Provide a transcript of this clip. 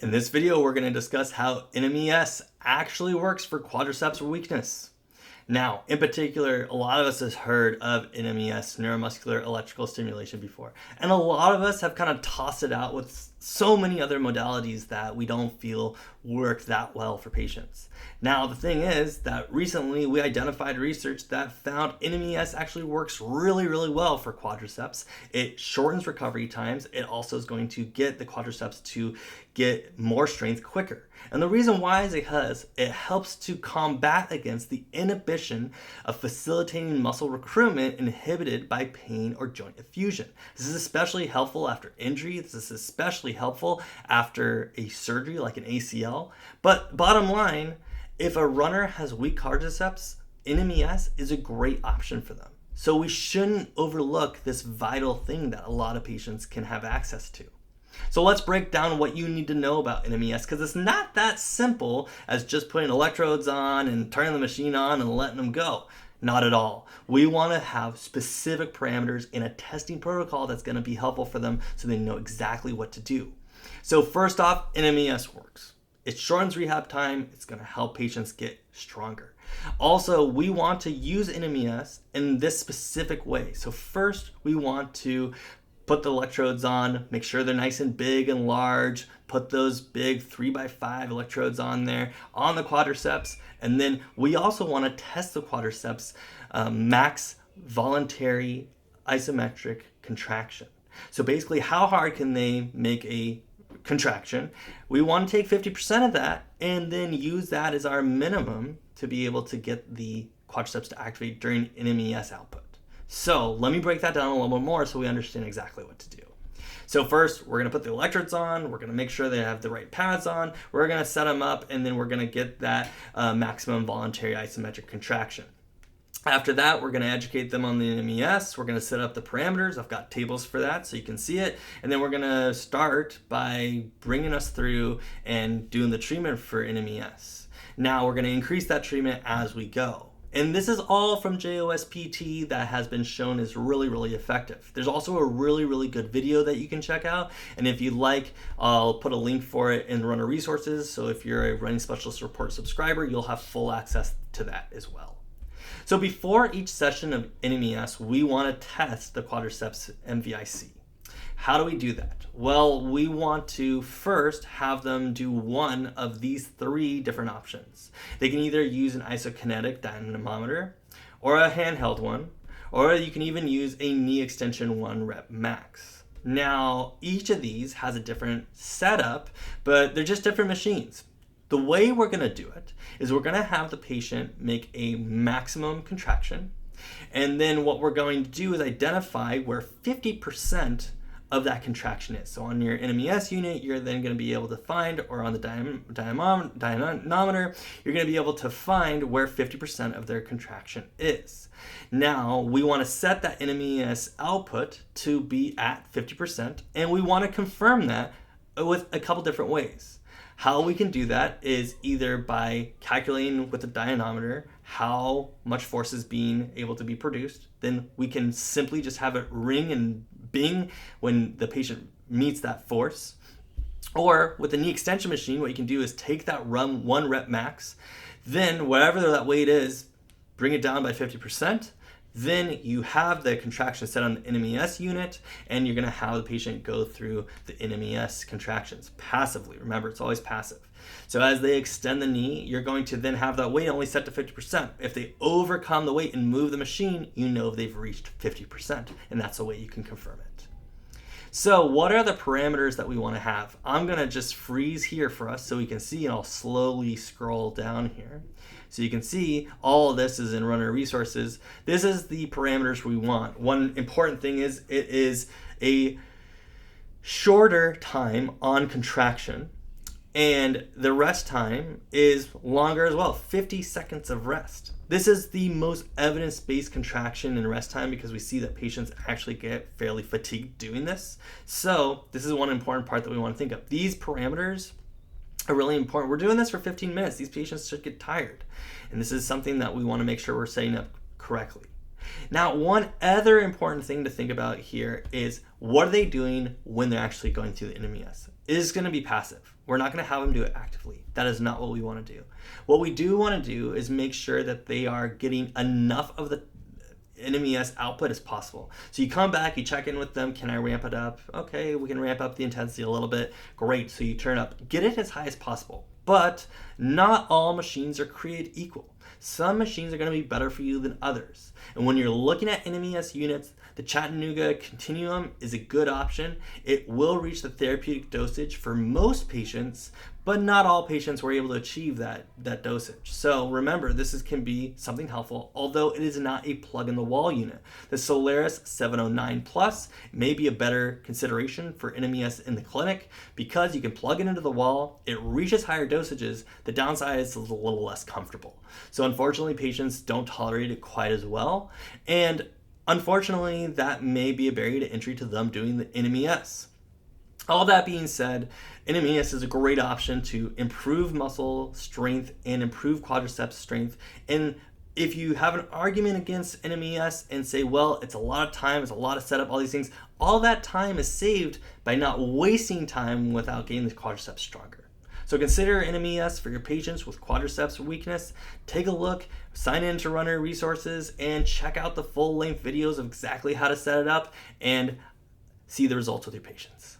In this video, we're going to discuss how NMES actually works for quadriceps weakness. Now, in particular, a lot of us has heard of NMES, neuromuscular electrical stimulation, before. And a lot of us have kind of tossed it out with so many other modalities that we don't feel work that well for patients. Now, the thing is that recently we identified research that found NMES actually works really, really well for quadriceps. It shortens recovery times. It also is going to get the quadriceps to get more strength quicker. And the reason why is because it helps to combat against the inhibition of facilitating muscle recruitment inhibited by pain or joint effusion. This is especially helpful after injury. This is especially helpful after a surgery like an ACL. But bottom line, if a runner has weak quadriceps, NMES is a great option for them. So we shouldn't overlook this vital thing that a lot of patients can have access to. So let's break down what you need to know about NMES, because it's not that simple as just putting electrodes on and turning the machine on and letting them go. Not at all. We want to have specific parameters in a testing protocol that's going to be helpful for them so they know exactly what to do. So first off, NMES works. It shortens rehab time. It's going to help patients get stronger. Also, we want to use NMES in this specific way. So first, we want to put the electrodes on, make sure they're nice and big and large, put those big 3x5 electrodes on there on the quadriceps, and then we also want to test the quadriceps max voluntary isometric contraction. So basically, how hard can they make a contraction? We want to take 50% of that and then use that as our minimum to be able to get the quadriceps to activate during NMES output. So let me break that down a little bit more so we understand exactly what to do. So first, we're going to put the electrodes on. We're going to make sure they have the right pads on. We're going to set them up, and then we're going to get that maximum voluntary isometric contraction. After that, we're going to educate them on the NMES. We're going to set up the parameters. I've got tables for that so you can see it. And then we're going to start by bringing us through and doing the treatment for NMES. Now, we're going to increase that treatment as we go. And this is all from JOSPT that has been shown is really, really effective. There's also a really, really good video that you can check out. And if you'd like, I'll put a link for it in Runner Resources. So if you're a Running Specialist Report subscriber, you'll have full access to that as well. So before each session of NMES, we want to test the quadriceps MVIC. How do we do that? Well, we want to first have them do one of these three different options. They can either use an isokinetic dynamometer or a handheld one, or you can even use a knee extension 1 rep max. Now, each of these has a different setup, but they're just different machines. The way we're going to do it is we're going to have the patient make a maximum contraction, and then what we're going to do is identify where 50% of that contraction is. So on your NMES unit, you're then going to be able to find, or on the dynamometer, you're going to be able to find where 50% of their contraction is. Now, we want to set that NMES output to be at 50%, and we want to confirm that with a couple different ways. How we can do that is either by calculating with the dynamometer how much force is being able to be produced. Then we can simply just have it ring and bing when the patient meets that force. Or with the knee extension machine, what you can do is take that 1 rep max, then whatever that weight is, bring it down by 50%. Then you have the contraction set on the NMES unit, and you're going to have the patient go through the NMES contractions passively. Remember, it's always passive. So as they extend the knee, you're going to then have that weight only set to 50%. If they overcome the weight and move the machine, you know they've reached 50%, and that's the way you can confirm it. So what are the parameters that we want to have? I'm going to just freeze here for us so we can see, and I'll slowly scroll down here. So you can see all of this is in Runner Resources. This is the parameters we want. One important thing is it is a shorter time on contraction, and the rest time is longer as well, 50 seconds of rest. This is the most evidence-based contraction and rest time because we see that patients actually get fairly fatigued doing this. So this is one important part that we want to think of. These parameters are really important. We're doing this for 15 minutes. These patients should get tired. And this is something that we want to make sure we're setting up correctly. Now, one other important thing to think about here is what are they doing when they're actually going through the NMES? is going to be passive. We're not going to have them do it actively. That is not what we want to do. What we do want to do is make sure that they are getting enough of the NMES output as possible. So you come back, you check in with them. Can I ramp it up? Okay, we can ramp up the intensity a little bit. Great. So you turn up, get it as high as possible. But not all machines are created equal. Some machines are going to be better for you than others. And when you're looking at NMES units, the Chattanooga Continuum is a good option. It will reach the therapeutic dosage for most patients, but not all patients were able to achieve that dosage. So remember, this can be something helpful, although it is not a plug-in-the-wall unit. The Solaris 709 Plus may be a better consideration for NMES in the clinic because you can plug it into the wall, it reaches higher dosages, the downside is a little less comfortable. So unfortunately, patients don't tolerate it quite as well, and unfortunately, that may be a barrier to entry to them doing the NMES. All that being said, NMES is a great option to improve muscle strength and improve quadriceps strength. And if you have an argument against NMES and say, well, it's a lot of time, it's a lot of setup, all these things, all that time is saved by not wasting time without getting the quadriceps stronger. So consider NMES for your patients with quadriceps weakness. Take a look, sign in to Runner Resources, and check out the full-length videos of exactly how to set it up and see the results with your patients.